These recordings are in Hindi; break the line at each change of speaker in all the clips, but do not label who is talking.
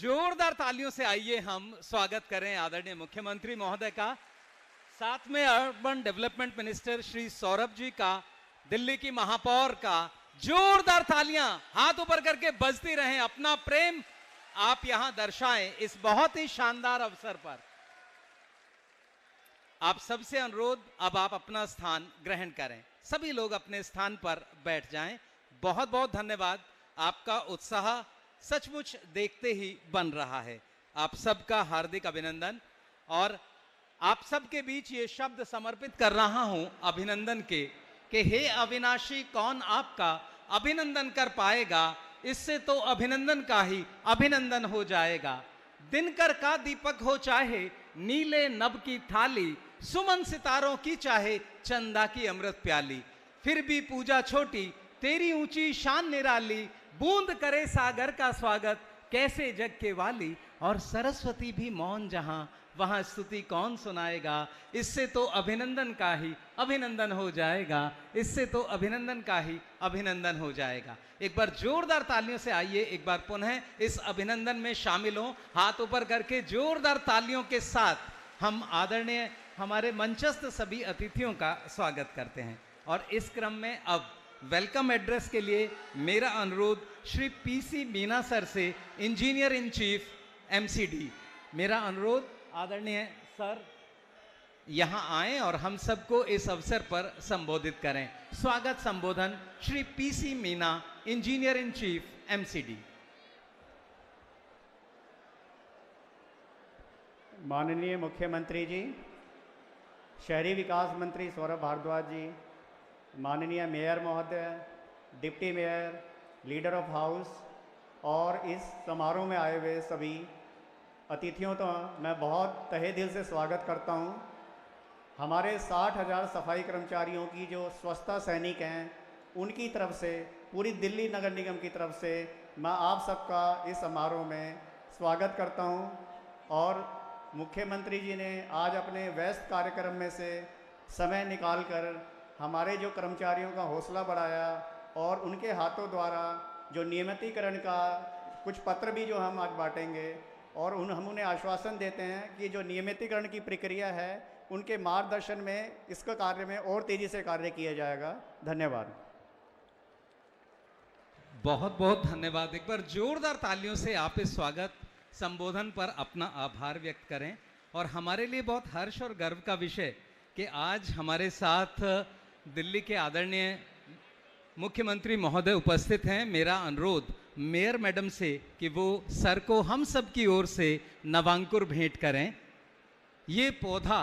जोरदार तालियों से आइए हम स्वागत करें आदरणीय मुख्यमंत्री महोदय का, साथ में urban development minister Shri Saurabh ji का, दिल्ली की महापौर का। जोरदार तालियां हाथ ऊपर करके बजती रहें, अपना प्रेम आप यहां दर्शाएं इस बहुत ही शानदार अवसर पर। आप सबसे अनुरोध, अब आप अपना स्थान ग्रहण करें। सभी लोग अपने स्थान पर बैठ जाएं। बहुत बहुत धन्यवाद। आपका उत्साह सचमुच देखते ही बन रहा है। आप सबका हार्दिक अभिनंदन। और आप सबके बीच ये शब्द समर्पित कर रहा हूं अभिनंदन के, कि हे अविनाशी, कौन आपका अभिनंदन कर पाएगा, इससे तो अभिनंदन का ही अभिनंदन हो जाएगा। दिनकर का दीपक हो चाहे नीले नभ की थाली, सुमन सितारों की चाहे चंदा की अमृत प्याली, फिर भी पूजा छोटी तेरी ऊंची शान निराली, बूंद करे सागर का स्वागत कैसे जग के वाली, और सरस्वती भी मौन जहां वहां स्तुति कौन सुनाएगा, इससे तो अभिनंदन का ही अभिनंदन हो जाएगा, इससे तो अभिनंदन का ही अभिनंदन हो जाएगा। एक बार जोरदार तालियों से आइए, एक बार पुनः इस अभिनंदन में शामिल हों। हाथ ऊपर करके जोरदार तालियों के साथ हम आदरणीय हमारे मंचस्थ सभी अतिथियों का स्वागत करते हैं। और इस क्रम में अब वेलकम एड्रेस के लिए मेरा अनुरोध श्री पीसी मीना सर से, इंजीनियर इन चीफ एमसीडी, मेरा अनुरोध आदरणीय सर यहां आएं और हम सबको इस अवसर पर संबोधित करें। स्वागत संबोधन Shri PC Meena, engineer in chief MCD.
माननीय मुख्यमंत्री जी, शहरी विकास मंत्री सौरभ भारद्वाज जी, माननीय मेयर महोदय, deputy mayor, leader of house और इस समारोह में आए हुए सभी अतिथियों तो मैं बहुत तहे दिल से स्वागत करता हूं। हमारे 60,000 सफाई कर्मचारियों की जो स्वच्छता सैनिक हैं, उनकी तरफ से, पूरी दिल्ली नगर निगम की तरफ से मैं आप सबका इस समारोह में स्वागत करता हूं। और मुख्यमंत्री जी ने आज अपने व्यस्त कार्यक्रम में से समय निकालकर हमारे जो कर्मचारियों का हौसला बढ़ाया और उनके हाथों द्वारा जो नियमितीकरण का कुछ पत्र भी जो हम आज बांटेंगे, और हम उन्हें आश्वासन देते हैं कि जो नियमितीकरण की प्रक्रिया है उनके मार्गदर्शन में इसका कार्य में और तेज़ी से कार्य किया जाएगा। धन्यवाद।
बहुत बहुत धन्यवाद। एक बार जोरदार तालियों से आप इस स्वागत संबोधन पर अपना आभार व्यक्त करें। और हमारे लिए बहुत हर्ष और गर्व का विषय कि आज हमारे साथ दिल्ली के आदरणीय मुख्यमंत्री महोदय उपस्थित हैं। मेरा अनुरोध मेयर मैडम से कि वो सर को हम सब की ओर से नवांकुर भेंट करें। ये पौधा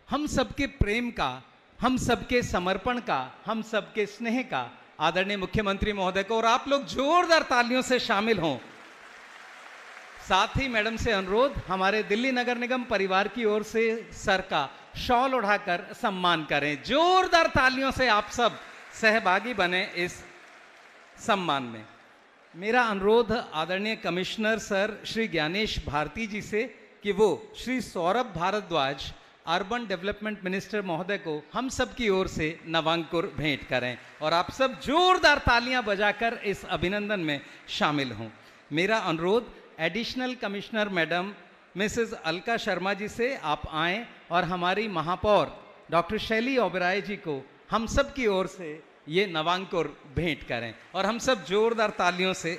हम सबके प्रेम का, हम सबके समर्पण का, हम सबके स्नेह का आदरणीय मुख्यमंत्री महोदय को, और आप लोग जोरदार तालियों से शामिल हों। साथ ही मैडम से अनुरोध, हमारे दिल्ली नगर निगम परिवार की ओर से सर का शॉल उठाकर सम्मान करें। जोरदार तालियों से आप सब सहभागी बने इस सम्मान में। मेरा अनुरोध आदरणीय कमिश्नर सर श्री ज्ञानेश भारती जी से कि वो Shri Saurabh Bharadwaj, urban development minister महोदय को हम सब की ओर से नवांकुर भेंट करें। और आप सब जोरदार तालियां बजाकर इस अभिनंदन में शामिल हों। मेरा अनुरोध additional commissioner madam Mrs Alka Sharma ji से आप आएं और हमारी महापौर डॉक्टर शैली ओबराय जी को हम सब की ओर से ये नवांकुर भेंट करें। और हम सब जोरदार तालियों से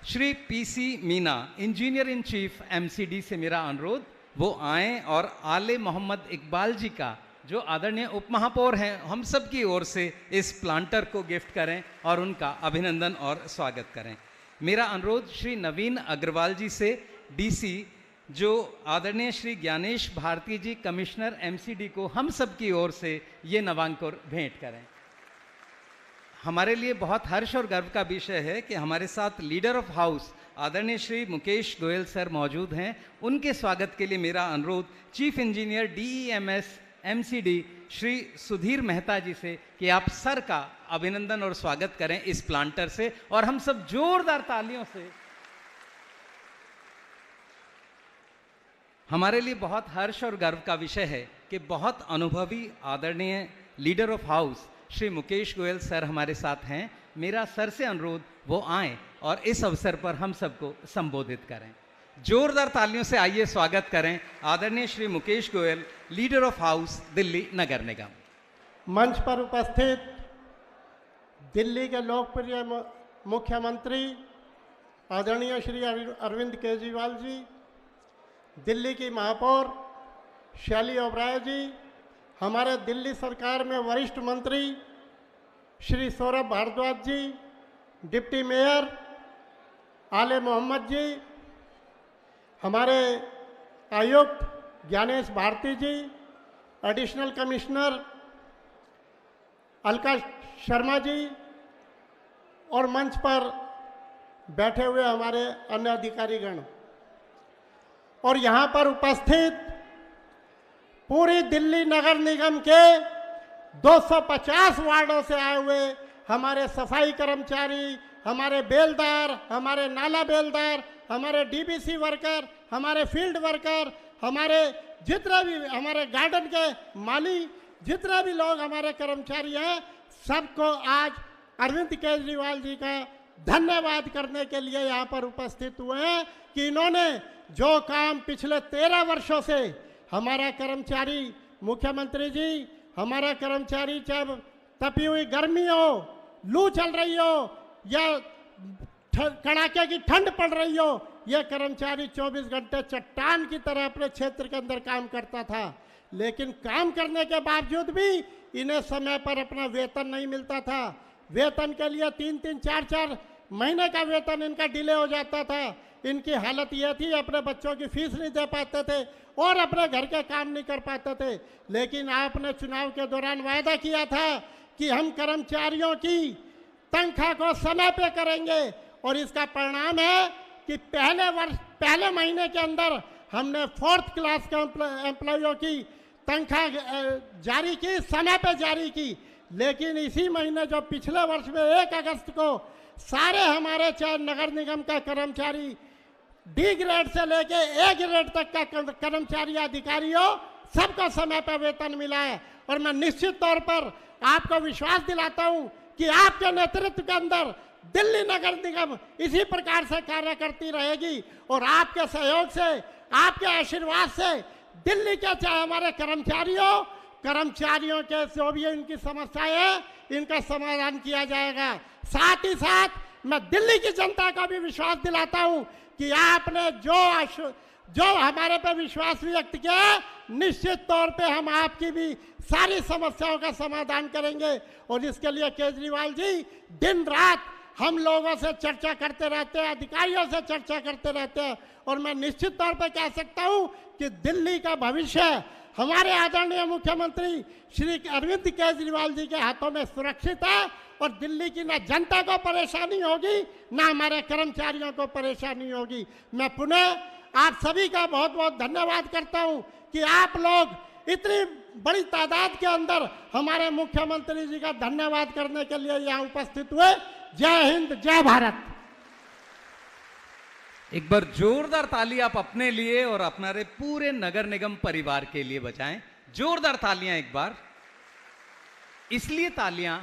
Shri PC Meena, engineer in chief MCD से मेरा अनुरोध वो आएं और आले मोहम्मद इकबाल जी का, जो आदरणीय उप महापौर हैं, हम सब की ओर से इस प्लांटर को गिफ्ट करें और उनका अभिनंदन और स्वागत करें। मेरा अनुरोध श्री नवीन अग्रवाल जी से, डीसी, जो आदरणीय श्री ज्ञानेश भारती जी कमिश्नर एमसीडी को हम सब की ओर से ये नवांकुर भेंट करें। हमारे लिए बहुत हर्ष और गर्व का विषय है कि हमारे साथ लीडर ऑफ हाउस आदरणीय श्री मुकेश गोयल सर मौजूद हैं। उनके स्वागत के लिए मेरा अनुरोध chief engineer DEMS MCD Shri Sudhir Mehta ji से कि आप सर का अभिनंदन और स्वागत करें इस प्लांटर से। और हम सब जोरदार तालियों से हमारे लिए बहुत हर्ष और गर्व का विषय है कि बहुत अनुभवी आदरणीय leader of house Shri Mukesh Goyal sir हमारे साथ हैं। मेरा सर से अनुरोध वो आए और इस अवसर पर हम सबको संबोधित करें। जोरदार तालियों से आइए स्वागत करें आदरणीय Shri Mukesh Goyal, leader of house, Delhi नगर निगम।
मंच पर उपस्थित दिल्ली के लोकप्रिय मुख्यमंत्री आदरणीय श्री अरविंद केजरीवाल जी, दिल्ली की महापौर शैली ओबराय जी, हमारे दिल्ली सरकार में वरिष्ठ मंत्री श्री सौरभ भारद्वाज जी, डिप्टी मेयर आले मोहम्मद जी, हमारे आयुक्त ज्ञानेश भारती जी, एडिशनल कमिश्नर अलका शर्मा जी और मंच पर बैठे हुए हमारे अन्य अधिकारीगण और यहाँ पर उपस्थित पूरी दिल्ली नगर निगम के 250 वार्डों से आए हुए हमारे सफाई कर्मचारी, हमारे बेलदार, हमारे नाला बेलदार, हमारे डीबीसी वर्कर, हमारे फील्ड वर्कर, हमारे जितने भी हमारे गार्डन के माली, जितने भी लोग हमारे कर्मचारी हैं, सबको आज अरविंद केजरीवाल जी का धन्यवाद करने के लिए यहाँ पर उपस्थित हुए हैं कि इन्होंने जो काम पिछले 13 वर्षों से हमारा कर्मचारी, मुख्यमंत्री जी, हमारा कर्मचारी चाहे तपी हुई गर्मी हो, लू चल रही हो या कड़ाके की ठंड पड़ रही हो, यह कर्मचारी 24 घंटे चट्टान की तरह अपने क्षेत्र के अंदर काम करता था। लेकिन काम करने के बावजूद भी इन्हें समय पर अपना वेतन नहीं मिलता था। वेतन के लिए 3-3, 4-4 महीने का वेतन इनका डिले हो जाता था। इनकी हालत यह थी, अपने बच्चों की फीस नहीं दे पाते थे और अपने घर के काम नहीं कर पाते थे। लेकिन आपने चुनाव के दौरान वायदा किया था कि हम कर्मचारियों की तनख्वाह को समय पे करेंगे और इसका परिणाम है कि पहले महीने के अंदर हमने 4th क्लास के एम्प्लॉयों की तनख्वाह जारी की, समय पे जारी की। लेकिन इसी महीने जो पिछले वर्ष में 1 अगस्त को सारे हमारे चाहे नगर निगम का कर्मचारी डी ग्रेड से लेके ए ग्रेड तक का कर्मचारी अधिकारियों सबको समय पर वेतन मिला है। और मैं निश्चित तौर पर आपको विश्वास दिलाता हूं कि आपके नेतृत्व के अंदर दिल्ली नगर निगम इसी प्रकार से कार्य करती रहेगी और आपके सहयोग से, आपके आशीर्वाद से दिल्ली के चाहे हमारे कर्मचारियों के जो भी इनकी समस्याएं हैं, इनका समाधान किया जाएगा। साथ ही साथ मैं दिल्ली की जनता को भी विश्वास दिलाता हूं कि आपने जो हमारे पे विश्वास व्यक्त किया है, निश्चित तौर पे हम आपकी भी सारी समस्याओं का समाधान करेंगे। और इसके लिए केजरीवाल जी दिन रात हम लोगों से चर्चा करते रहते हैं, अधिकारियों से चर्चा करते रहते हैं। और मैं निश्चित तौर पे कह सकता हूं कि दिल्ली का भविष्य हमारे आदरणीय मुख्यमंत्री श्री अरविंद केजरीवाल जी के हाथों में सुरक्षित है और दिल्ली की न जनता को परेशानी होगी, न हमारे कर्मचारियों को परेशानी होगी। मैं पुनः आप सभी का बहुत बहुत धन्यवाद करता हूं कि आप लोग इतनी बड़ी तादाद के अंदर हमारे मुख्यमंत्री जी का धन्यवाद करने के लिए यहाँ उपस्थित हुए। जय हिंद, जय भारत।
एक बार जोरदार ताली आप अपने लिए और अपने पूरे नगर निगम परिवार के लिए बजाएं। जोरदार तालियां एक बार। इसलिए तालियां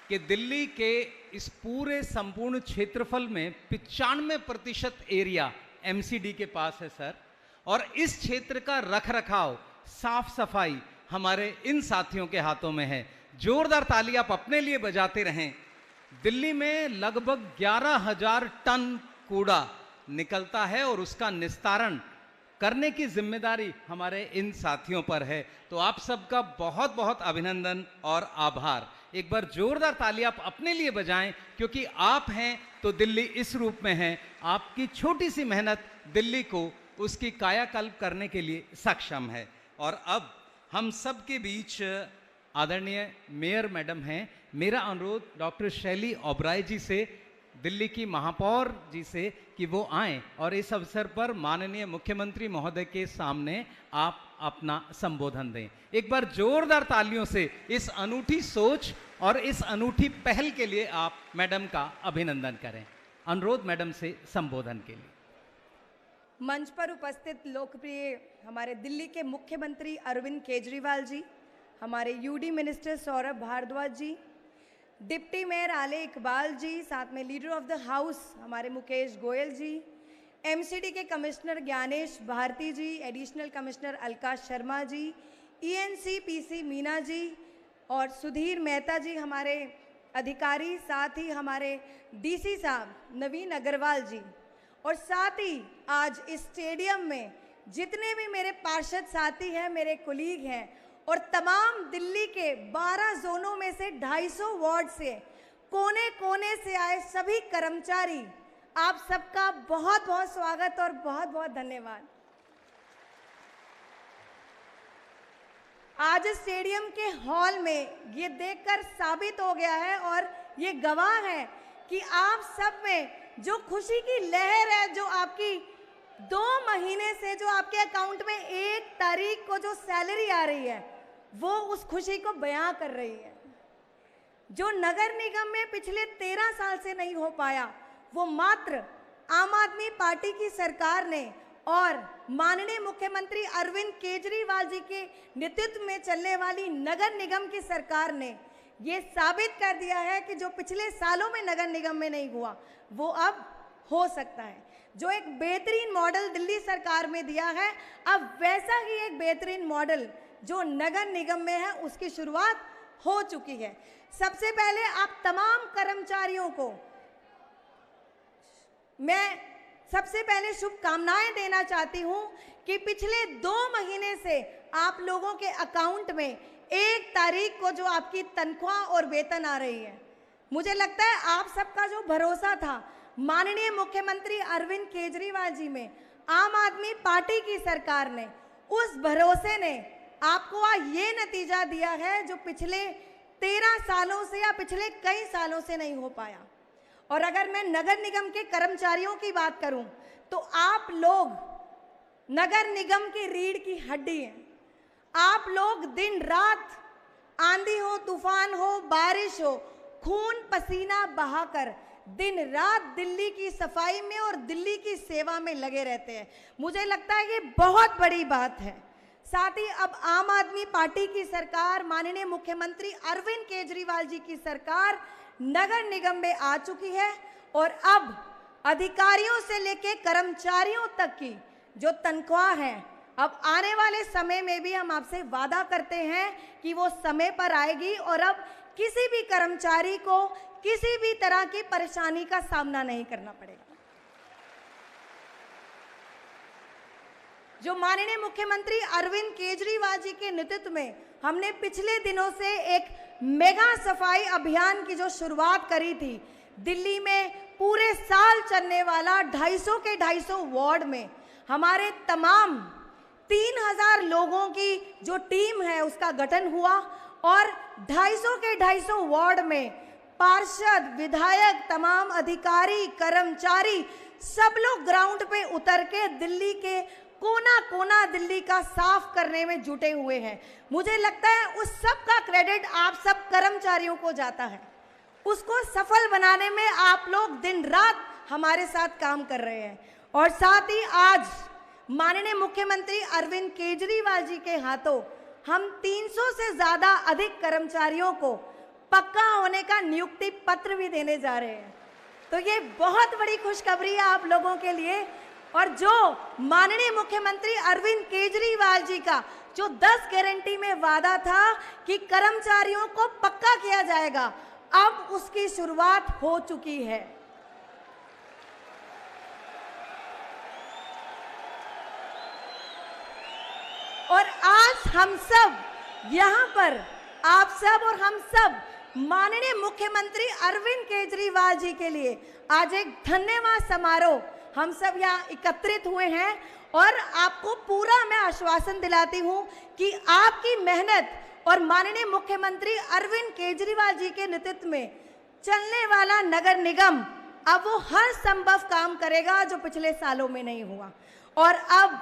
कि दिल्ली के इस पूरे संपूर्ण क्षेत्रफल में 95% एरिया एमसीडी के पास है सर, और इस क्षेत्र का रखरखाव, साफ सफाई हमारे इन साथियों के हाथों में है। जोरदार ताली आप अपने लिए बजाते रहें। दिल्ली में लगभग 11,000 टन कूड़ा निकलता है और उसका निस्तारण करने की जिम्मेदारी हमारे इन साथियों पर है। तो आप सबका बहुत बहुत अभिनंदन और आभार। एक बार जोरदार ताली आप अपने लिए बजाएं, क्योंकि आप हैं तो दिल्ली इस रूप में है। आपकी छोटी सी मेहनत दिल्ली को उसकी कायाकल्प करने के लिए सक्षम है। और अब हम सब के बीच आदरणीय मेयर मैडम हैं। मेरा अनुरोध डॉक्टर शैली ओबराय जी से, दिल्ली की महापौर जी से, कि वो आएं और इस अवसर पर माननीय मुख्यमंत्री महोदय के सामने आप अपना संबोधन दें। एक बार जोरदार तालियों से इस अनूठी सोच और इस अनूठी पहल के लिए आप मैडम का अभिनंदन करें। अनुरोध मैडम से संबोधन के लिए।
मंच पर उपस्थित लोकप्रिय हमारे दिल्ली के मुख्यमंत्री अरविंद केजरीवाल जी, हमारे यूडी मिनिस्टर सौरभ भारद्वाज जी, डिप्टी मेयर आले इकबाल जी, साथ में लीडर ऑफ द हाउस हमारे मुकेश गोयल जी, एमसीडी के कमिश्नर ज्ञानेश भारती जी, एडिशनल कमिश्नर अलका शर्मा जी, ईएनसी पीसी मीना जी और सुधीर मेहता जी हमारे अधिकारी, साथ ही हमारे डीसी साहब नवीन अग्रवाल जी, और साथ ही आज इस स्टेडियम में जितने भी मेरे पार्षद साथी हैं, मेरे कुलीग हैं, और तमाम दिल्ली के 12 जोनों में से 250 वार्ड से कोने कोने से आए सभी कर्मचारी, आप सबका बहुत बहुत स्वागत और बहुत बहुत धन्यवाद। आज स्टेडियम के हॉल में ये देखकर साबित हो गया है और ये गवाह है कि आप सब में जो खुशी की लहर है, जो आपकी 2 महीने से जो आपके अकाउंट में 1 तारीख को जो सैलरी आ रही है, वो उस खुशी को बयां कर रही है। जो नगर निगम में पिछले 13 साल से नहीं हो पाया, वो मात्र आम आदमी पार्टी की सरकार ने और माननीय मुख्यमंत्री अरविंद केजरीवाल जी के नेतृत्व में चलने वाली नगर निगम की सरकार ने ये साबित कर दिया है कि जो पिछले सालों में नगर निगम में नहीं हुआ, वो अब हो सकता है। जो एक बेहतरीन मॉडल दिल्ली सरकार में दिया है, अब वैसा ही एक बेहतरीन मॉडल जो नगर निगम में है, उसकी शुरुआत हो चुकी है। सबसे पहले आप तमाम कर्मचारियों को मैं सबसे पहले शुभकामनाएं देना चाहती हूं कि पिछले 2 महीने से आप लोगों के अकाउंट में 1 तारीख को जो आपकी तनख्वाह और वेतन आ रही है, मुझे लगता है आप सबका जो भरोसा था माननीय मुख्यमंत्री अरविंद केजरीवाल जी में, आम आदमी पार्टी की सरकार ने, उस भरोसे ने आपको आज ये नतीजा दिया है जो पिछले 13 सालों से या पिछले कई सालों से नहीं हो पाया। और अगर मैं नगर निगम के कर्मचारियों की बात करूं तो आप लोग नगर निगम की रीढ़ की हड्डी हैं। आप लोग दिन रात, आंधी हो, तूफान हो, बारिश हो, खून पसीना बहाकर दिन रात दिल्ली की सफाई में और दिल्ली की सेवा में लगे रहते हैं। मुझे लगता है ये बहुत बड़ी बात है। साथ ही अब आम आदमी पार्टी की सरकार, माननीय मुख्यमंत्री अरविंद केजरीवाल जी की सरकार नगर निगम में आ चुकी है और अब अधिकारियों से लेकर कर्मचारियों तक की जो तनख्वाह है, अब आने वाले समय में भी हम आपसे वादा करते हैं कि वो समय पर आएगी और अब किसी भी कर्मचारी को किसी भी तरह की परेशानी का सामना नहीं करना पड़ेगा। जो माननीय मुख्यमंत्री अरविंद केजरीवाल जी के नेतृत्व में हमने पिछले दिनों से एक मेगा सफाई अभियान की जो शुरुआत करी थी, दिल्ली में पूरे साल चलने वाला 250 के 250 वार्ड में हमारे तमाम 3000 लोगों की जो टीम है उसका गठन हुआ और 250 के 250 वार्ड में पार्षद, विधायक, तमाम अधिकारी, कर्मचारी सब लोग ग्राउंड पे उतर के दिल्ली के कोना कोना दिल्ली का साफ करने में जुटे हुए हैं। मुझे लगता है उस सब का क्रेडिट आप सब कर्मचारियों को जाता है। उसको सफल बनाने में आप लोग दिन रात हमारे साथ काम कर रहे हैं और साथ ही आज माननीय मुख्यमंत्री अरविंद केजरीवाल जी के हाथों हम 300 से ज्यादा अधिक कर्मचारियों को पक्का होने का नियुक्ति पत्र भी देने जा रहे हैं। तो ये बहुत बड़ी खुशखबरी है आप लोगों के लिए। और जो माननीय मुख्यमंत्री अरविंद केजरीवाल जी का जो 10 गारंटी में वादा था कि कर्मचारियों को पक्का किया जाएगा, अब उसकी शुरुआत हो चुकी है। और आज हम सब यहाँ पर, आप सब और हम सब माननीय मुख्यमंत्री अरविंद केजरीवाल जी के लिए आज एक धन्यवाद समारोह हम सब यहाँ एकत्रित हुए हैं और आपको पूरा मैं आश्वासन दिलाती हूँ कि आपकी मेहनत और माननीय मुख्यमंत्री अरविंद केजरीवाल जी के नेतृत्व में चलने वाला नगर निगम अब वो हर संभव काम करेगा जो पिछले सालों में नहीं हुआ। और अब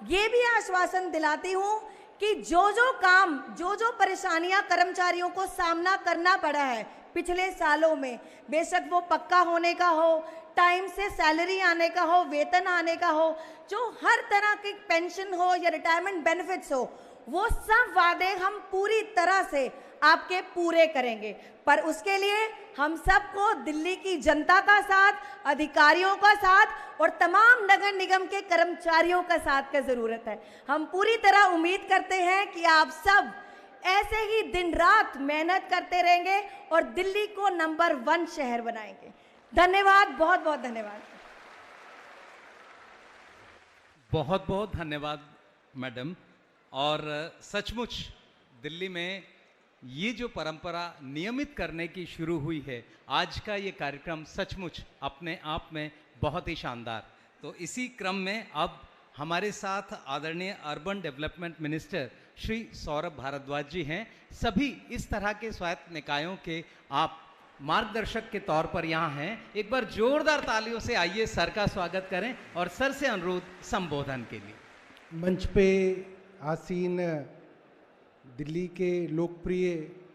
ये भी आश्वासन दिलाती हूँ कि जो काम, जो परेशानियां कर्मचारियों को सामना करना पड़ा है पिछले सालों में, बेशक वो पक्का होने का हो, टाइम से सैलरी आने का हो, वेतन आने का हो, जो हर तरह की पेंशन हो या रिटायरमेंट बेनिफिट्स हो, वो सब वादे हम पूरी तरह से आपके पूरे करेंगे। पर उसके लिए हम सबको दिल्ली की जनता का साथ, अधिकारियों का साथ और तमाम नगर निगम के कर्मचारियों का साथ का जरूरत है। हम पूरी तरह उम्मीद करते हैं कि आप सब ऐसे ही दिन रात मेहनत करते रहेंगे और दिल्ली को नंबर 1 शहर बनाएंगे। धन्यवाद, बहुत बहुत धन्यवाद।
बहुत बहुत धन्यवाद मैडम। और सचमुच दिल्ली में ये जो परंपरा नियमित करने की शुरू हुई है, आज का ये कार्यक्रम सचमुच अपने आप में बहुत ही शानदार। तो इसी क्रम में अब हमारे साथ आदरणीय urban development minister Shri Saurabh Bharadwaj ji हैं। सभी इस तरह के स्वायत्त निकायों के आप मार्गदर्शक के तौर पर यहाँ हैं। एक बार जोरदार तालियों से आइए सर का स्वागत करें और सर से अनुरोध संबोधन के लिए।
मंच पे आसीन दिल्ली के लोकप्रिय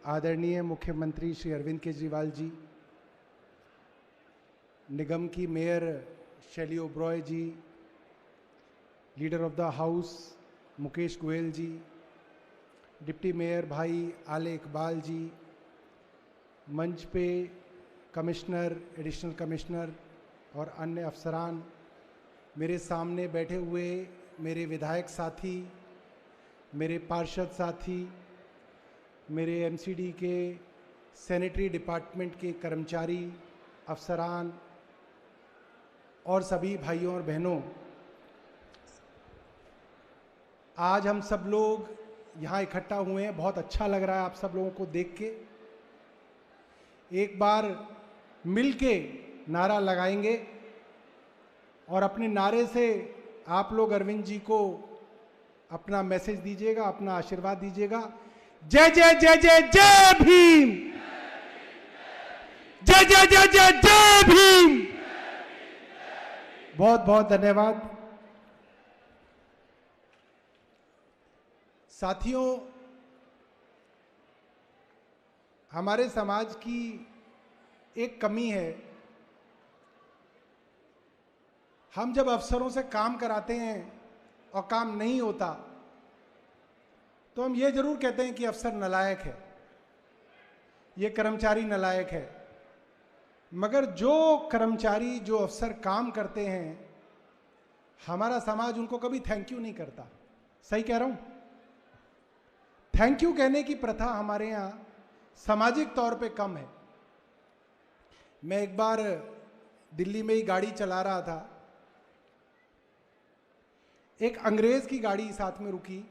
आदरणीय मुख्यमंत्री श्री अरविंद केजरीवाल जी, निगम की mayor Shelly Oberoi ji, leader of the house Mukesh Goyal ji, deputy mayor भाई आले इकबाल जी, मंच पे कमिश्नर, एडिशनल कमिश्नर और अन्य अफसरान, मेरे सामने बैठे हुए मेरे विधायक साथी, मेरे पार्षद साथी, मेरे एमसीडी के सैनिटरी डिपार्टमेंट के कर्मचारी, अफसरान और सभी भाइयों और बहनों, आज हम सब लोग यहाँ इकट्ठा हुए हैं। बहुत अच्छा लग रहा है आप सब लोगों को देख के। एक बार मिल के नारा लगाएंगे और अपने नारे से आप लोग अरविंद जी को अपना मैसेज दीजिएगा, अपना आशीर्वाद दीजिएगा। जय जय जय जय जय भीम, जय जय जय जय जय भीम। बहुत बहुत धन्यवाद। साथियों, हमारे समाज की एक कमी है, हम जब अफसरों से काम कराते हैं और काम नहीं होता तो हम ये जरूर कहते हैं कि अफसर नालायक है, ये कर्मचारी नालायक है। मगर जो कर्मचारी, जो अफसर काम करते हैं, हमारा समाज उनको कभी थैंक यू नहीं करता। सही कह रहा हूं? थैंक यू कहने की प्रथा हमारे यहाँ सामाजिक तौर पे कम है। मैं एक बार दिल्ली में ही गाड़ी चला रहा था, एक अंग्रेज की गाड़ी साथ में रुकी।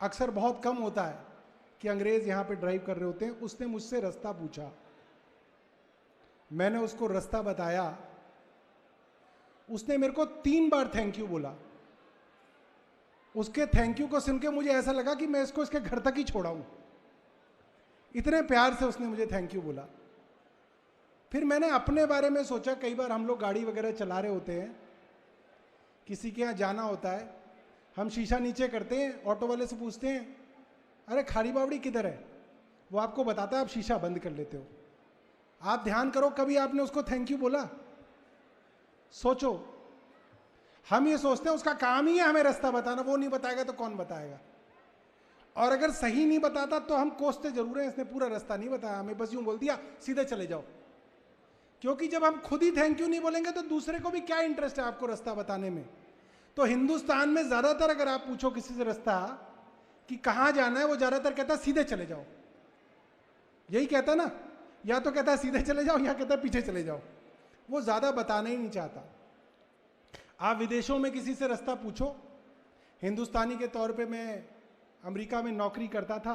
अक्सर बहुत कम होता है कि अंग्रेज यहां पे ड्राइव कर रहे होते हैं। उसने मुझसे रास्ता पूछा, मैंने उसको रास्ता बताया, उसने मेरे को 3 बार थैंक यू बोला। उसके थैंक यू को सुन के मुझे ऐसा लगा कि मैं इसको इसके घर तक ही छोड़ाऊं। इतने प्यार से उसने मुझे थैंक यू बोला। फिर मैंने अपने बारे में सोचा, कई बार हम लोग गाड़ी वगैरह चला रहे होते हैं, किसी के यहाँ जाना होता है, हम शीशा नीचे करते हैं, ऑटो वाले से पूछते हैं, अरे खाड़ी बावड़ी किधर है? वो आपको बताता है, आप शीशा बंद कर लेते हो। आप ध्यान करो, कभी आपने उसको थैंक यू बोला? सोचो। हम ये सोचते हैं उसका काम ही है हमें रास्ता बताना, वो नहीं बताएगा तो कौन बताएगा। और अगर सही नहीं बताता तो हम कोसते जरूर हैं, इसने पूरा रास्ता नहीं बताया हमें, बस यूं बोल दिया सीधे चले जाओ। क्योंकि जब हम खुद ही थैंक यू नहीं बोलेंगे तो दूसरे को भी क्या इंटरेस्ट है आपको रास्ता बताने में। तो हिंदुस्तान में ज्यादातर अगर आप पूछो किसी से रास्ता कि कहां जाना है, वो ज्यादातर कहता है सीधे चले जाओ। यही कहता ना, या तो कहता है सीधे चले जाओ या कहता है पीछे चले जाओ। वो ज्यादा बताना ही नहीं चाहता। आप विदेशों में किसी से रास्ता पूछो, हिंदुस्तानी के तौर पे मैं अमेरिका में नौकरी करता था,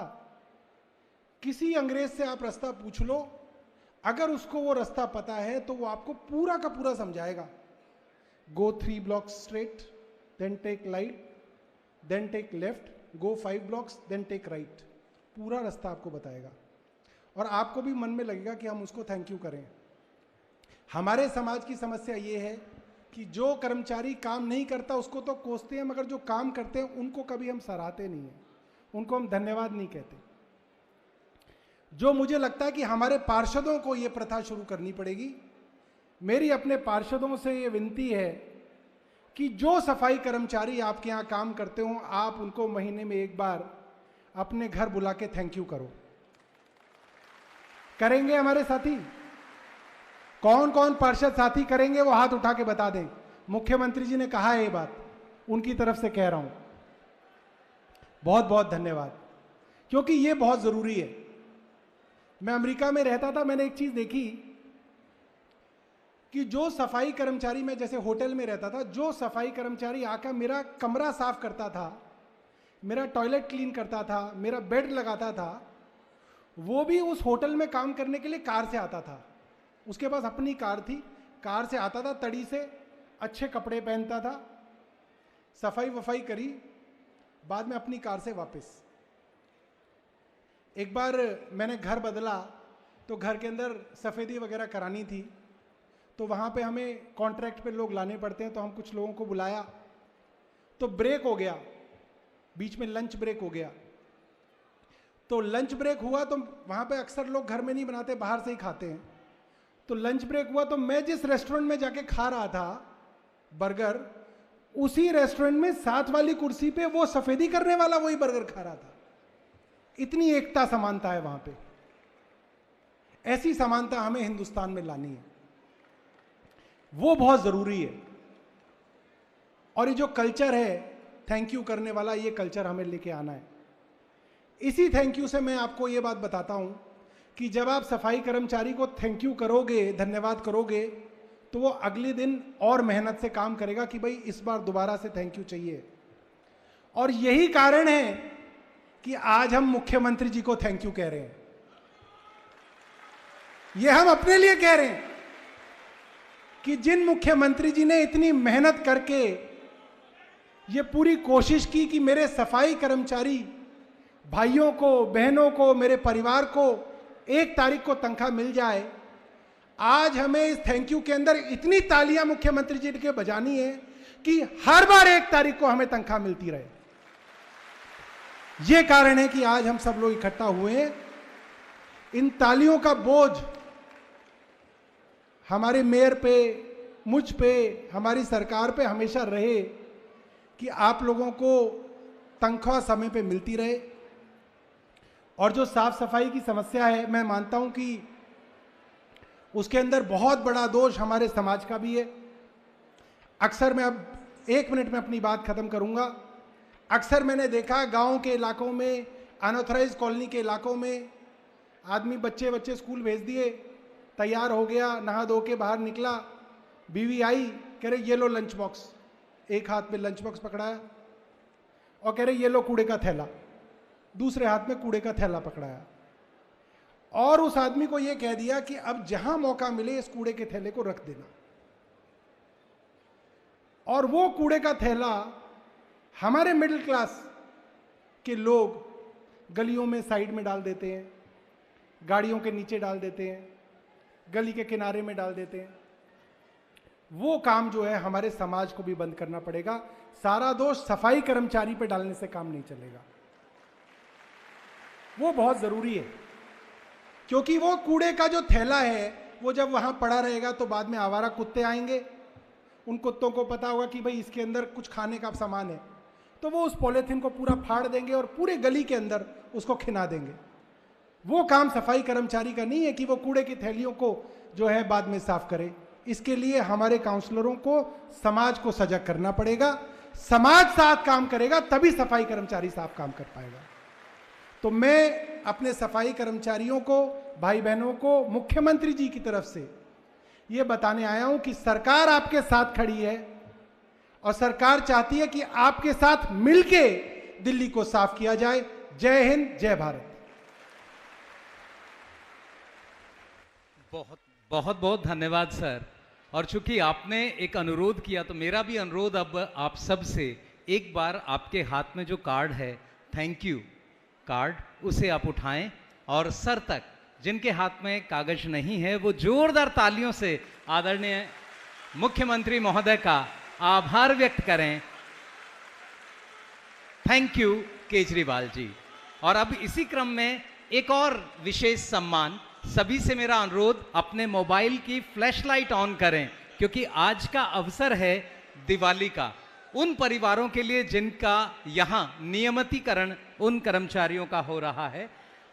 किसी अंग्रेज से आप रास्ता पूछ लो, अगर उसको वो रास्ता पता है तो वो आपको पूरा का पूरा समझाएगा। गो 3 blocks straight, then take right, then take left, go 5 blocks, then take right। पूरा रास्ता आपको बताएगा और आपको भी मन में लगेगा कि हम उसको थैंक यू करें। हमारे समाज की समस्या ये है कि जो कर्मचारी काम नहीं करता उसको तो कोसते हैं, मगर जो काम करते हैं उनको कभी हम सराहते नहीं हैं, उनको हम धन्यवाद नहीं कहते। जो मुझे लगता है कि हमारे पार्षदों को ये प्रथा शुरू करनी पड़ेगी। मेरी अपने पार्षदों से ये विनती है कि जो सफाई कर्मचारी आपके यहाँ काम करते हो, आप उनको महीने में एक बार अपने घर बुला के थैंक यू करो। करेंगे हमारे साथी? कौन कौन पार्षद साथी करेंगे वो हाथ उठा के बता दें। मुख्यमंत्री जी ने कहा है ये बात, उनकी तरफ से कह रहा हूं। बहुत बहुत धन्यवाद, क्योंकि ये बहुत जरूरी है। मैं अमेरिका में रहता था, मैंने एक चीज देखी कि जो सफाई कर्मचारी, मैं जैसे होटल में रहता था, जो सफाई कर्मचारी आकर मेरा कमरा साफ करता था, मेरा टॉयलेट क्लीन करता था, मेरा बेड लगाता था, वो भी उस होटल में काम करने के लिए कार से आता था। उसके पास अपनी कार थी, कार से आता था, तड़ी से अच्छे कपड़े पहनता था, सफाई वफाई करी, बाद में अपनी कार से वापस। एक बार मैंने घर बदला तो घर के अंदर सफेदी वगैरह करानी थी, तो वहां पे हमें कॉन्ट्रैक्ट पे लोग लाने पड़ते हैं, तो हम कुछ लोगों को बुलाया, तो ब्रेक हो गया, बीच में लंच ब्रेक हो गया। तो लंच ब्रेक हुआ तो वहां पे अक्सर लोग घर में नहीं बनाते, बाहर से ही खाते हैं। तो लंच ब्रेक हुआ तो मैं जिस रेस्टोरेंट में जाके खा रहा था बर्गर, उसी रेस्टोरेंट में साथ वाली कुर्सी पे वो सफेदी करने वाला वही बर्गर खा रहा था। इतनी एकता समानता है वहां पे। ऐसी समानता हमें हिंदुस्तान में लानी है, वो बहुत जरूरी है। और ये जो कल्चर है थैंक यू करने वाला, ये कल्चर हमें लेके आना है। इसी थैंक यू से मैं आपको ये बात बताता हूं कि जब आप सफाई कर्मचारी को थैंक यू करोगे, धन्यवाद करोगे, तो वो अगले दिन और मेहनत से काम करेगा कि भाई इस बार दोबारा से थैंक यू चाहिए। और यही कारण है कि आज हम मुख्यमंत्री जी को थैंक यू कह रहे हैं। ये हम अपने लिए कह रहे हैं कि जिन मुख्यमंत्री जी ने इतनी मेहनत करके ये पूरी कोशिश की कि मेरे सफाई कर्मचारी भाइयों को, बहनों को, मेरे परिवार को 1 तारीख को तनख्वाह मिल जाए, आज हमें इस थैंक यू के अंदर इतनी तालियां मुख्यमंत्री जी के बजानी है कि हर बार 1 तारीख को हमें तनख्वाह मिलती रहे। यह कारण है कि आज हम सब लोग इकट्ठा हुए हैं। इन तालियों का बोझ हमारे मेयर पे, मुझ पे, हमारी सरकार पे हमेशा रहे कि आप लोगों को तनख्वाह समय पे मिलती रहे। और जो साफ सफाई की समस्या है, मैं मानता हूं कि उसके अंदर बहुत बड़ा दोष हमारे समाज का भी है। अक्सर मैं अब 1 मिनट में अपनी बात खत्म करूंगा। अक्सर मैंने देखा गांव के इलाकों में, अनऑथराइज कॉलोनी के इलाकों में, आदमी बच्चे स्कूल भेज दिए, तैयार हो गया, नहा धो के बाहर निकला, बीवी आई, कह रहे ये लो लंच बॉक्स, एक हाथ में लंच बॉक्स पकड़ाया और कह रहे ये लो कूड़े का थैला, दूसरे हाथ में कूड़े का थैला पकड़ाया, और उस आदमी को यह कह दिया कि अब जहां मौका मिले इस कूड़े के थैले को रख देना। और वो कूड़े का थैला हमारे मिडिल क्लास के लोग गलियों में साइड में डाल देते हैं, गाड़ियों के नीचे डाल देते हैं, गली के किनारे में डाल देते हैं। वो काम जो है हमारे समाज को भी बंद करना पड़ेगा। सारा दोष सफाई कर्मचारी पे डालने से काम नहीं चलेगा। वो बहुत जरूरी है, क्योंकि वो कूड़े का जो थैला है वो जब वहां पड़ा रहेगा तो बाद में आवारा कुत्ते आएंगे, उन कुत्तों को पता होगा कि भाई इसके अंदर कुछ खाने का सामान है, तो वो उस पॉलीथीन को पूरा फाड़ देंगे और पूरे गली के अंदर उसको खिला देंगे। वो काम सफाई कर्मचारी का नहीं है कि वो कूड़े की थैलियों को जो है बाद में साफ करे। इसके लिए हमारे काउंसलरों को, समाज को सजग करना पड़ेगा। समाज साथ काम करेगा तभी सफाई कर्मचारी साफ काम कर पाएगा। तो मैं अपने सफाई कर्मचारियों को, भाई बहनों को, मुख्यमंत्री जी की तरफ से ये बताने आया हूं कि सरकार आपके साथ खड़ी है और सरकार चाहती है कि आपके साथ मिलके दिल्ली को साफ किया जाए। जय हिंद, जय भारत।
बहुत बहुत धन्यवाद सर। और चूंकि आपने एक अनुरोध किया तो मेरा भी अनुरोध अब आप सब से, एक बार आपके हाथ में जो कार्ड है थैंक यू कार्ड, उसे आप उठाएं और सर तक जिनके हाथ में कागज नहीं है वो जोरदार तालियों से आदरणीय मुख्यमंत्री महोदय का आभार व्यक्त करें। Thank you Kejriwal ji. और अब इसी क्रम में एक और विशेष सम्मान, सभी से मेरा अनुरोध अपने मोबाइल की फ्लैश लाइट ऑन करें, क्योंकि आज का अवसर है दिवाली का। उन परिवारों के लिए जिनका यहां नियमितीकरण उन कर्मचारियों का हो रहा है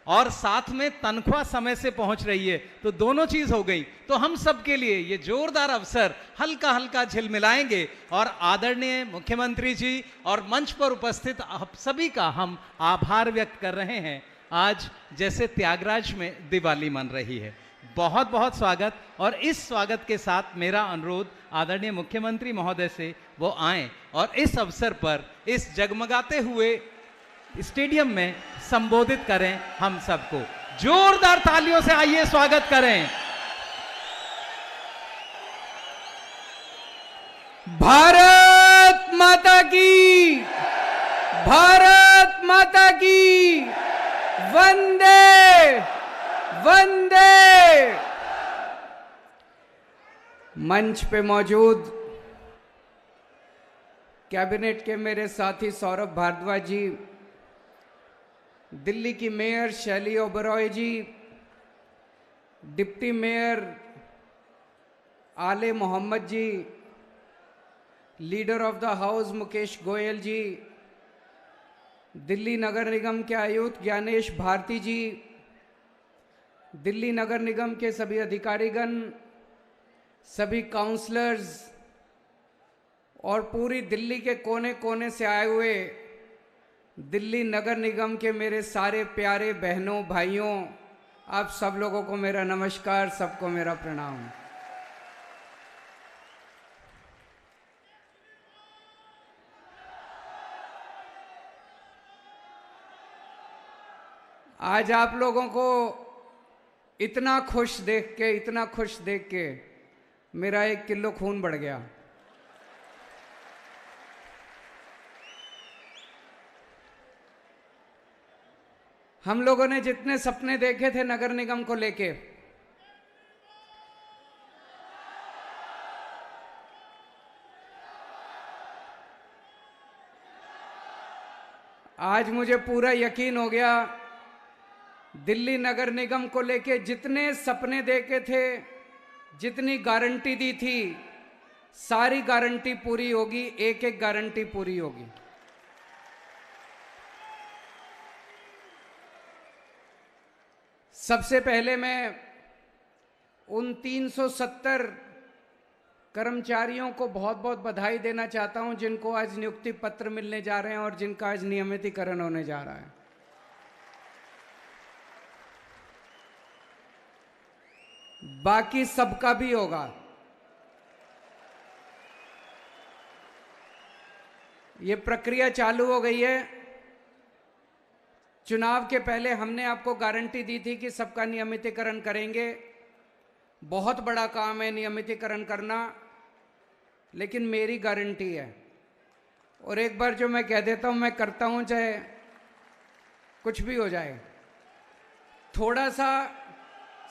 और साथ में तनख्वाह समय से पहुंच रही है, तो दोनों चीज हो गई। तो हम सबके लिए ये जोरदार अवसर हल्का हल्का झिलमिलाएंगे और आदरणीय मुख्यमंत्री जी और मंच पर उपस्थित आप सभी का हम आभार व्यक्त कर रहे हैं। आज जैसे त्यागराज में दिवाली मन रही है। बहुत बहुत स्वागत। और इस स्वागत के साथ मेरा अनुरोध आदरणीय मुख्यमंत्री महोदय से वो आएं और इस अवसर पर इस जगमगाते हुए स्टेडियम में संबोधित करें। हम सबको जोरदार तालियों से आइए स्वागत करें।
भारत माता की, भारत माता की, वंदे वंदे। मंच पे मौजूद कैबिनेट के मेरे साथी सौरभ भारद्वाज जी, दिल्ली की मेयर शैली ओबरॉय जी, deputy mayor Aale Mohammad ji, leader of the house Mukesh Goyal ji, Delhi नगर निगम के आयुक्त ज्ञानेश भारती जी, दिल्ली नगर निगम के सभी अधिकारीगण, सभी काउंसलर्स और पूरी दिल्ली के कोने कोने से आए हुए दिल्ली नगर निगम के मेरे सारे प्यारे बहनों भाइयों, आप सब लोगों को मेरा नमस्कार, सबको मेरा प्रणाम। आज आप लोगों को इतना खुश देख के मेरा 1 किलो खून बढ़ गया। हम लोगों ने जितने सपने देखे थे नगर निगम को लेके, आज मुझे पूरा यकीन हो गया, दिल्ली नगर निगम को लेके जितने सपने देखे थे, जितनी गारंटी दी थी, सारी गारंटी पूरी होगी, एक एक गारंटी पूरी होगी। सबसे पहले मैं उन 370 कर्मचारियों को बहुत बहुत बधाई देना चाहता हूं जिनको आज नियुक्ति पत्र मिलने जा रहे हैं और जिनका आज नियमितीकरण होने जा रहा है। बाकी सबका भी होगा। ये प्रक्रिया चालू हो गई है। चुनाव के पहले हमने आपको गारंटी दी थी कि सबका नियमितीकरण करेंगे। बहुत बड़ा काम है नियमितीकरण करना, लेकिन मेरी गारंटी है। और एक बार जो मैं कह देता हूं मैं करता हूं, चाहे कुछ भी हो जाए। थोड़ा सा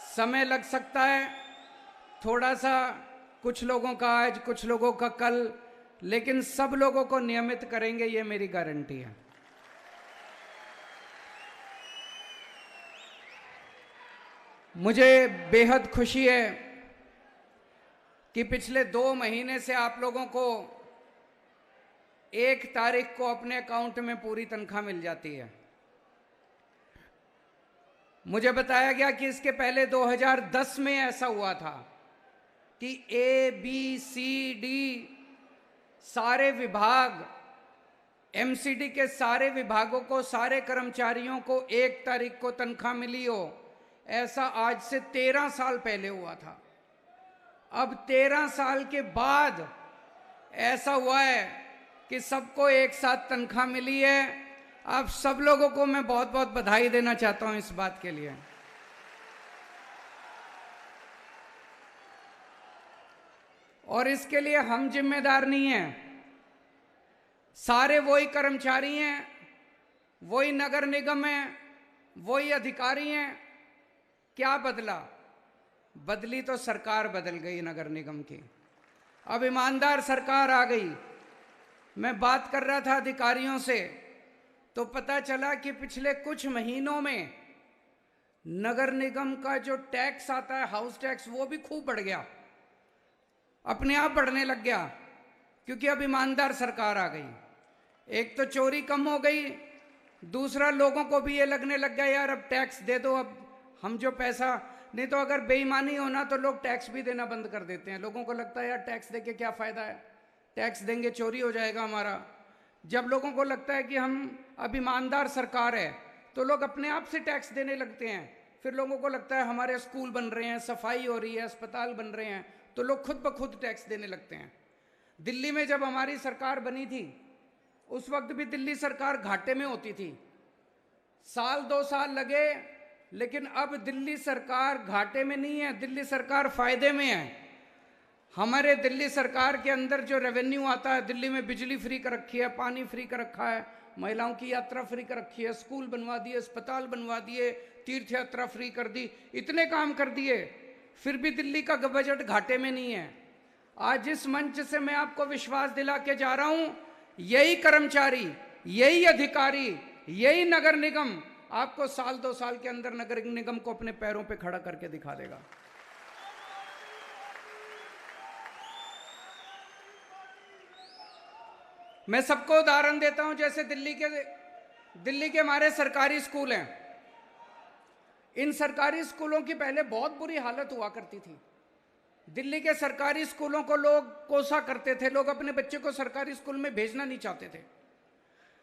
समय लग सकता है, थोड़ा सा कुछ लोगों का आज, कुछ लोगों का कल, लेकिन सब लोगों को नियमित करेंगे, ये मेरी गारंटी है। मुझे बेहद खुशी है कि पिछले 2 महीने से आप लोगों को 1 तारीख को अपने अकाउंट में पूरी तनख्वाह मिल जाती है। मुझे बताया गया कि इसके पहले 2010 में ऐसा हुआ था कि A, B, C, D सारे विभाग, MCD के सारे विभागों को, सारे कर्मचारियों को 1 तारीख को तनख्वाह मिली हो। ऐसा आज से 13 साल पहले हुआ था। अब 13 साल के बाद ऐसा हुआ है कि सबको एक साथ तनख्वाह मिली है। आप सब लोगों को मैं बहुत बहुत बधाई देना चाहता हूं इस बात के लिए। और इसके लिए हम जिम्मेदार नहीं हैं, सारे वही कर्मचारी हैं, वही नगर निगम है, वही अधिकारी हैं। क्या बदला? बदली तो सरकार बदल गई नगर निगम की। अब ईमानदार सरकार आ गई। मैं बात कर रहा था अधिकारियों से तो पता चला कि पिछले कुछ महीनों में नगर निगम का जो टैक्स आता है, हाउस टैक्स, वो भी खूब बढ़ गया, अपने आप बढ़ने लग गया, क्योंकि अब ईमानदार सरकार आ गई। एक तो चोरी कम हो गई, दूसरा, लोगों को भी ये लगने लग गया यार अब टैक्स दे दो, अब हम जो पैसा, नहीं तो अगर बेईमानी होना तो लोग टैक्स भी देना बंद कर देते हैं। लोगों को लगता है यार टैक्स देके क्या फ़ायदा है, टैक्स देंगे चोरी हो जाएगा हमारा। जब लोगों को लगता है कि हम अब ईमानदार सरकार है तो लोग अपने आप से टैक्स देने लगते हैं। फिर लोगों को लगता है हमारे स्कूल बन रहे हैं, सफाई हो रही है, अस्पताल बन रहे हैं, तो लोग खुद ब खुद टैक्स देने लगते हैं। दिल्ली में जब हमारी सरकार बनी थी उस वक्त भी दिल्ली सरकार घाटे में होती थी, साल 2 साल लगे, लेकिन अब दिल्ली सरकार घाटे में नहीं है, दिल्ली सरकार फायदे में है। हमारे दिल्ली सरकार के अंदर जो रेवेन्यू आता है, दिल्ली में बिजली फ्री कर रखी है, पानी फ्री कर रखा है, महिलाओं की यात्रा फ्री कर रखी है, स्कूल बनवा दिए, अस्पताल बनवा दिए, तीर्थ यात्रा फ्री कर दी, इतने काम कर दिए, फिर भी दिल्ली का बजट घाटे में नहीं है। आज इस मंच से मैं आपको विश्वास दिला के जा रहा हूं, यही कर्मचारी, यही अधिकारी, यही नगर निगम आपको साल 2 साल के अंदर नगर निगम को अपने पैरों पे खड़ा करके दिखा देगा। मैं सबको उदाहरण देता हूं, जैसे दिल्ली के हमारे सरकारी स्कूल हैं। इन सरकारी स्कूलों की पहले बहुत बुरी हालत हुआ करती थी। दिल्ली के सरकारी स्कूलों को लोग कोसा करते थे, लोग अपने बच्चे को सरकारी स्कूल में भेजना नहीं चाहते थे।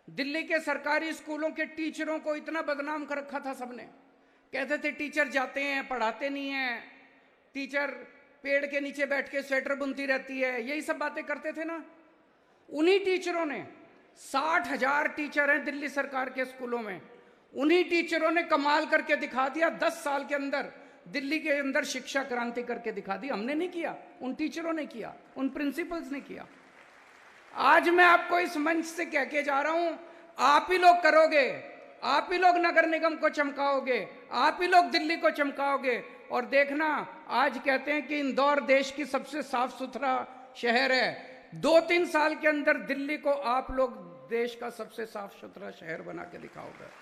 दिल्ली के सरकारी स्कूलों के टीचरों को इतना बदनाम कर रखा था सबने, कहते थे टीचर जाते हैं पढ़ाते नहीं हैं, टीचर पेड़ के नीचे बैठ के स्वेटर बुनती रहती है, यही सब बातें करते थे ना। उन्हीं टीचरों ने, 60,000 टीचर हैं दिल्ली सरकार के स्कूलों में, उन्हीं टीचरों ने कमाल करके दिखा दिया। 10 साल के अंदर दिल्ली के अंदर शिक्षा क्रांति करके दिखा दी। हमने नहीं किया, उन टीचरों ने किया, उन प्रिंसिपल्स ने किया। आज मैं आपको इस मंच से कह के जा रहा हूं, आप ही लोग करोगे, आप ही लोग नगर निगम को चमकाओगे, आप ही लोग दिल्ली को चमकाओगे। और देखना, आज कहते हैं कि इंदौर देश की सबसे साफ सुथरा शहर है, 2-3 साल के अंदर दिल्ली को आप लोग देश का सबसे साफ सुथरा शहर बना के दिखाओगे।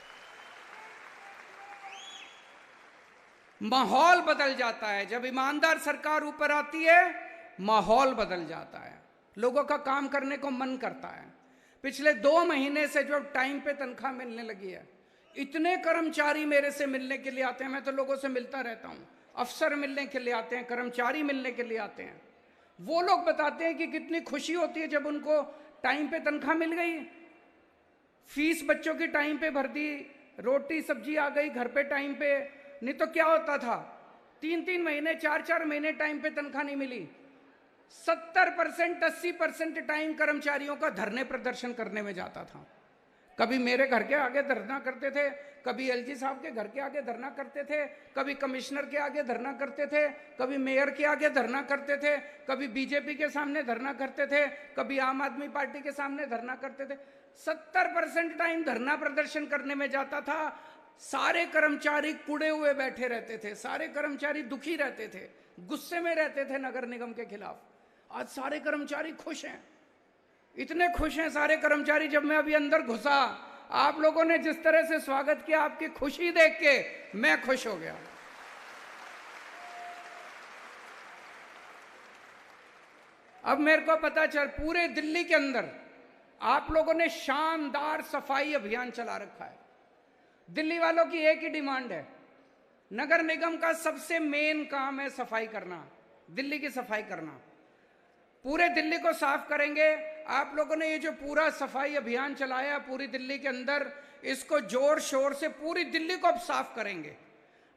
माहौल बदल जाता है जब ईमानदार सरकार ऊपर आती है, माहौल बदल जाता है, लोगों का काम करने को मन करता है। पिछले 2 महीने से जो टाइम पे तनख्वाह मिलने लगी है, इतने कर्मचारी मेरे से मिलने के लिए आते हैं। मैं तो लोगों से मिलता रहता हूं, अफसर मिलने के लिए आते हैं, कर्मचारी मिलने के लिए आते हैं। वो लोग बताते हैं कि कितनी खुशी होती है जब उनको टाइम पे तनख्वाह मिल गई, फीस बच्चों की टाइम पे भर दी, रोटी सब्जी आ गई घर पे टाइम पे। नहीं तो क्या होता था, 3-3 महीने 4-4 महीने टाइम पे तनख्वाह नहीं मिली। 70% 80% टाइम कर्मचारियों का धरने प्रदर्शन करने में जाता था। कभी मेरे घर के आगे धरना करते थे, कभी एलजी साहब के घर के आगे धरना करते थे, कभी कमिश्नर के आगे धरना करते थे, कभी मेयर के आगे धरना करते थे, कभी बीजेपी के सामने धरना करते थे, कभी आम आदमी पार्टी के सामने धरना करते थे। 70% टाइम धरना प्रदर्शन करने में जाता था। सारे कर्मचारी कुड़े हुए बैठे रहते थे, सारे कर्मचारी दुखी रहते थे, गुस्से में रहते थे नगर निगम के खिलाफ। आज सारे कर्मचारी खुश हैं, इतने खुश हैं सारे कर्मचारी। जब मैं अभी अंदर घुसा, आप लोगों ने जिस तरह से स्वागत किया, आपकी खुशी देख के मैं खुश हो गया। अब मेरे को पता चल, पूरे दिल्ली के अंदर आप लोगों ने शानदार सफाई अभियान चला रखा है। दिल्ली वालों की एक ही डिमांड है, नगर निगम का सबसे मेन काम है सफाई करना, दिल्ली की सफाई करना। पूरे दिल्ली को साफ करेंगे। आप लोगों ने ये जो पूरा सफाई अभियान चलाया पूरी दिल्ली के अंदर, इसको जोर शोर से पूरी दिल्ली को अब साफ करेंगे।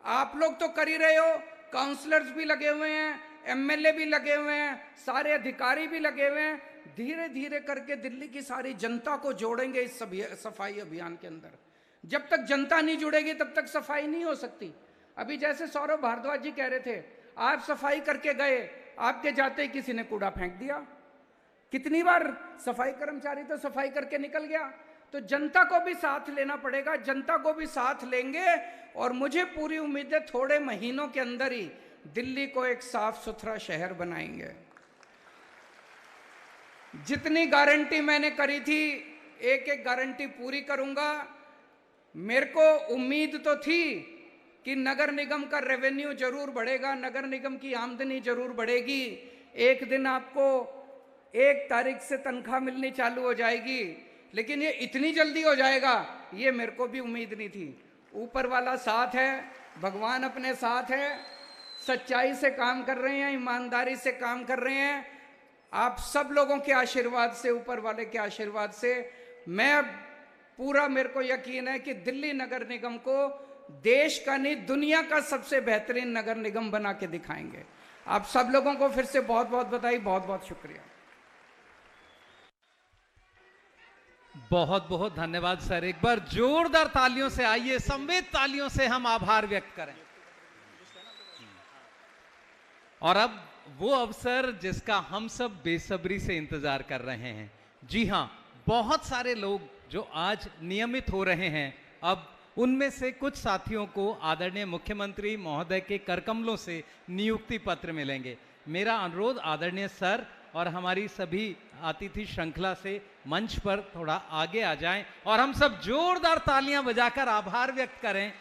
आप लोग तो कर ही रहे हो, काउंसलर्स भी लगे हुए हैं, एमएलए भी लगे हुए हैं, सारे अधिकारी भी लगे हुए हैं। धीरे धीरे करके दिल्ली की सारी जनता को जोड़ेंगे इस सफाई अभियान के अंदर। जब तक जनता नहीं जुड़ेगी तब तक सफाई नहीं हो सकती। अभी जैसे सौरभ भारद्वाज जी कह रहे थे, आप सफाई करके गए, आपके जाते ही किसी ने कूड़ा फेंक दिया। कितनी बार सफाई कर्मचारी तो सफाई करके निकल गया। तो जनता को भी साथ लेना पड़ेगा, जनता को भी साथ लेंगे और मुझे पूरी उम्मीद है थोड़े महीनों के अंदर ही दिल्ली को एक साफ सुथरा शहर बनाएंगे। जितनी गारंटी मैंने करी थी, एक एक गारंटी पूरी करूंगा। मेरे को उम्मीद तो थी कि नगर निगम का रेवेन्यू जरूर बढ़ेगा, नगर निगम की आमदनी जरूर बढ़ेगी। एक दिन आपको 1 तारीख से तनख्वाह मिलनी चालू हो जाएगी, लेकिन ये इतनी जल्दी हो जाएगा ये मेरे को भी उम्मीद नहीं थी। ऊपर वाला साथ है, भगवान अपने साथ है, सच्चाई से काम कर रहे हैं, ईमानदारी से काम कर रहे हैं। आप सब लोगों के आशीर्वाद से, ऊपर वाले के आशीर्वाद से मैं पूरा, मेरे को यकीन है कि दिल्ली नगर निगम को देश का नहीं दुनिया का सबसे बेहतरीन नगर निगम बना के दिखाएंगे। आप सब लोगों को फिर से बहुत बहुत बधाई, बहुत बहुत शुक्रिया।
बहुत बहुत धन्यवाद सर। एक बार जोरदार तालियों से, आइए संवेद तालियों से हम आभार व्यक्त करें। और अब वो अवसर जिसका हम सब बेसब्री से इंतजार कर रहे हैं। जी हां, बहुत सारे लोग जो आज नियमित हो रहे हैं, अब उनमें से कुछ साथियों को आदरणीय मुख्यमंत्री महोदय के करकमलों से नियुक्ति पत्र मिलेंगे। मेरा अनुरोध आदरणीय सर और हमारी सभी अतिथि श्रृंखला से मंच पर थोड़ा आगे आ जाएं और हम सब जोरदार तालियां बजाकर आभार व्यक्त करें।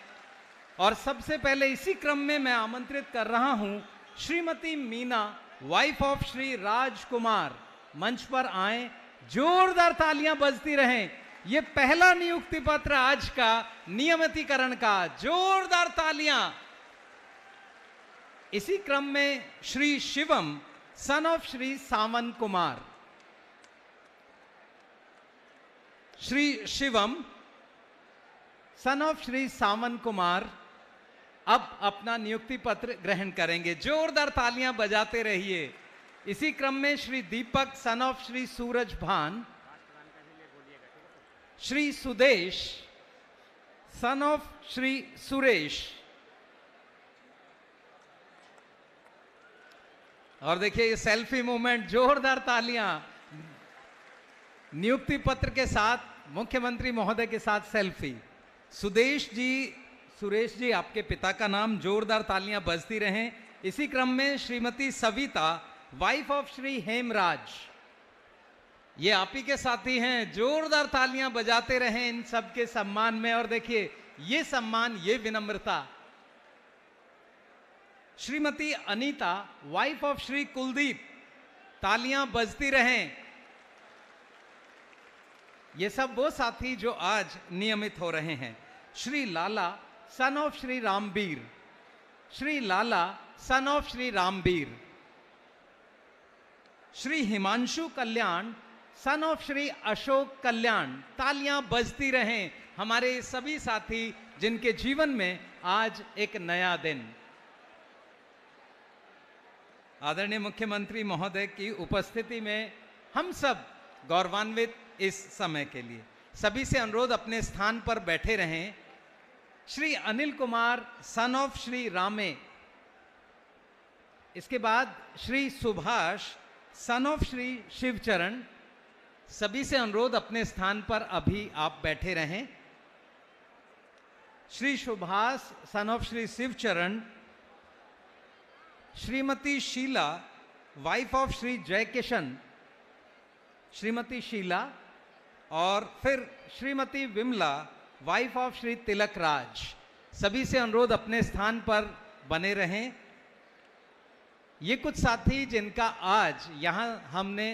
और सबसे पहले इसी क्रम में मैं आमंत्रित कर रहा हूं श्रीमती मीना, वाइफ ऑफ श्री राजकुमार, मंच पर आए। जोरदार तालियां बजती रहें। ये पहला नियुक्ति पत्र आज का नियमितीकरण का, जोरदार तालियां। इसी क्रम में Shri Shivam, son of Shri Sawan Kumar, Shri Shivam son of Shri Sawan Kumar अब अपना नियुक्ति पत्र ग्रहण करेंगे। जोरदार तालियां बजाते रहिए। इसी क्रम में श्री दीपक, सन ऑफ श्री सूरज भान, श्री सुदेश, सन ऑफ श्री सुरेश। और देखिए ये सेल्फी मूवमेंट, जोरदार तालियां। नियुक्ति पत्र के साथ मुख्यमंत्री महोदय के साथ सेल्फी। सुदेश जी, सुरेश जी, आपके पिता का नाम, जोरदार तालियां बजती रहें। इसी क्रम में श्रीमती सविता, वाइफ ऑफ श्री हेमराज, ये आप ही के साथी हैं। जोरदार तालियां बजाते रहें इन सब के सम्मान में। और देखिए ये सम्मान, ये विनम्रता। श्रीमती अनीता, वाइफ ऑफ श्री कुलदीप, तालियां बजती रहें। ये सब वो साथी जो आज नियमित हो रहे हैं। Shri Lala, son of Shri Rambir, Shri Lala, son of Shri Rambir. Shri Himanshu Kalyan, son of Shri Ashok Kalyan. तालियां बजती रहें हमारे सभी साथी जिनके जीवन में आज एक नया दिन। आदरणीय मुख्यमंत्री महोदय की उपस्थिति में हम सब गौरवान्वित इस समय के लिए। सभी से अनुरोध अपने स्थान पर बैठे रहें। श्री अनिल कुमार, सन ऑफ श्री रामे। इसके बाद श्री सुभाष, सन ऑफ श्री शिवचरण। सभी से अनुरोध अपने स्थान पर अभी आप बैठे रहें। Shri Subhash, son of Shri Shivcharan. Shrimati Sheela, wife of Shri Jaikishan, Shrimati Sheela. और फिर श्रीमती विमला, वाइफ ऑफ श्री तिलक राज। सभी से अनुरोध अपने स्थान पर बने रहें। ये कुछ साथी जिनका आज यहां हमने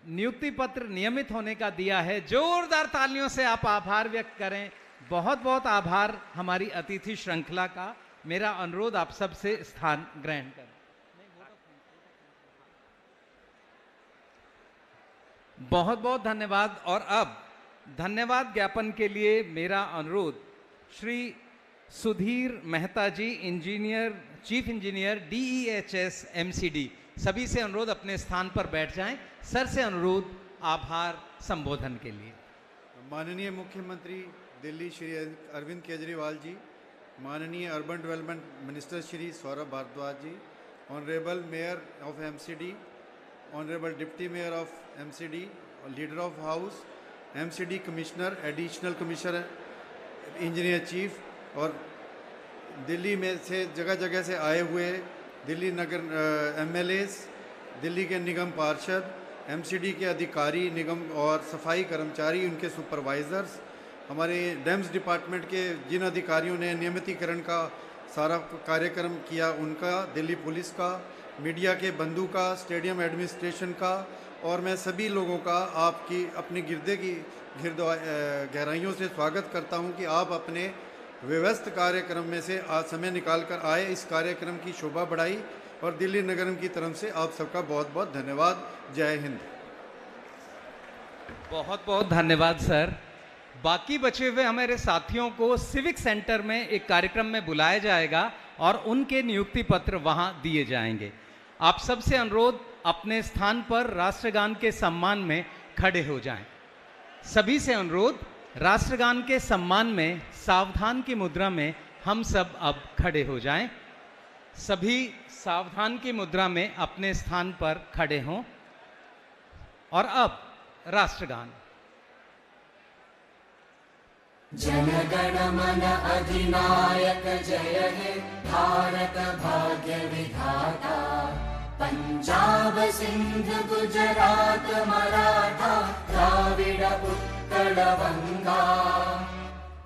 नियुक्ति पत्र नियमित होने का दिया है। जोरदार तालियों से आप आभार व्यक्त करें। बहुत बहुत आभार हमारी अतिथि श्रृंखला का। मेरा अनुरोध आप सबसे स्थान ग्रहण करें। बहुत बहुत धन्यवाद। और अब धन्यवाद ज्ञापन के लिए मेरा अनुरोध Shri Sudhir Mehta ji, engineer, chief engineer, DEHS MCD, सभी से अनुरोध अपने स्थान पर बैठ जाएं। सर से अनुरोध आभार संबोधन के लिए।
माननीय मुख्यमंत्री दिल्ली श्री अरविंद केजरीवाल जी, माननीय urban development minister Shri Saurabh Bharadwaj ji, honourable mayor of MCD, honourable deputy mayor of MCD, leader of house, MCD commissioner, additional commissioner, engineer chief और दिल्ली में से जगह जगह से आए हुए दिल्ली नगर MLAs, दिल्ली के निगम पार्षद, MCD के अधिकारी, निगम और सफाई कर्मचारी, उनके सुपरवाइज़र्स, हमारे डैम्स डिपार्टमेंट के जिन अधिकारियों ने नियमितीकरण का सारा कार्यक्रम किया उनका, दिल्ली पुलिस का, मीडिया के बंधु का, स्टेडियम एडमिनिस्ट्रेशन का और मैं सभी लोगों का आपकी अपनी गहराइयों से स्वागत करता हूं कि आप अपने व्यस्त कार्यक्रम में से आज समय निकाल कर आए, इस कार्यक्रम की शोभा बढ़ाई, और दिल्ली नगरम की तरफ से आप सबका बहुत बहुत धन्यवाद। जय हिंद।
बहुत बहुत धन्यवाद सर। बाकी बचे हुए हमारे साथियों को सिविक सेंटर में एक कार्यक्रम में बुलाया जाएगा और उनके नियुक्ति पत्र वहां दिए जाएंगे। आप सबसे अनुरोध, अपने स्थान पर राष्ट्रगान के सम्मान में खड़े हो जाएं। सभी से अनुरोध, राष्ट्रगान के सम्मान में सावधान की मुद्रा में हम सब अब खड़े हो जाएं। सभी सावधान की मुद्रा में अपने स्थान पर खड़े हों। और अब राष्ट्रगान।
जनगण मन अधिनायक जय हे भारत भाग्य विधाता, पंजाब सिंध गुजरात मराठा द्राविड उत्कल बंगा,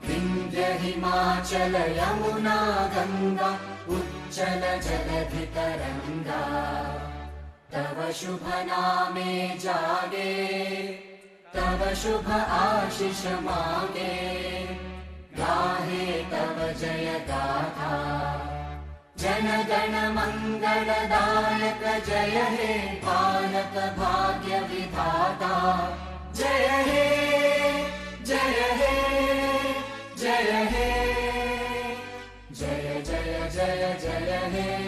विंध्य हिमाचल यमुना गंगा उच्चल जलधि तरंगा, तव शुभ नामे जागे, तव शुभ आशीष मांगे, गाहे तव जय गाथा। जन गण मंगलदायक जय हे भारत भाग्य विधाता, जय हे जय हे जय हे, जय जय जय जय हे।